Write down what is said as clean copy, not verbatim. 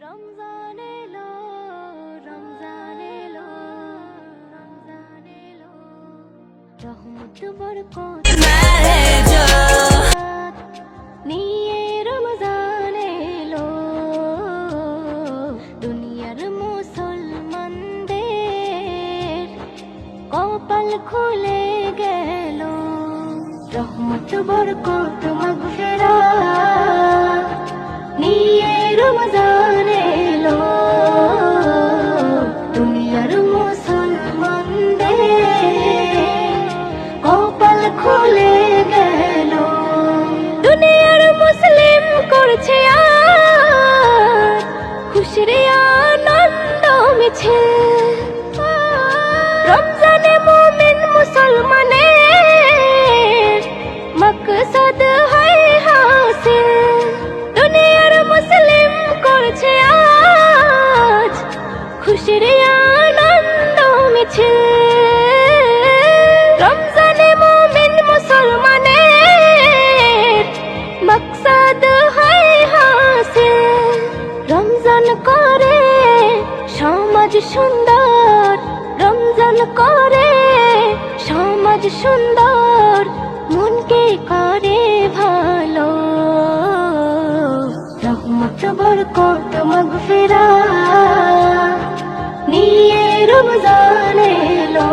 রমজান এলো, রমজান এলো, রমজান এলো, রহমত বরকত নিয়ে রমজান এলো, দুনিয়ার মুসলমানদের কপাল খুলে গেল। রহমত বরকত মাগফিরাত নিয়ে রমজান এলো, দুনিয়ার মুসলমানদের কপাল খুলে গেল। দুনিয়ার মুসলিম করছে আজ খুশির আনন্দ মিছিল। রমজানে মুমিন মুসলমানের মকসদ হয় হাসিল। দুনিয়ার মুসলিম করছে আজ খুশির আনন্দ মিছিল। রমজানে মুমিন মুসলমানের মকসদ হয় হাসিল। রমজান করে সমাজ সুন্দর, রমজান করে সমাজ সুন্দর, মনকে করে ভালো। রহমত বরকত মাগফিরাত নিয়ে রমজান এলো।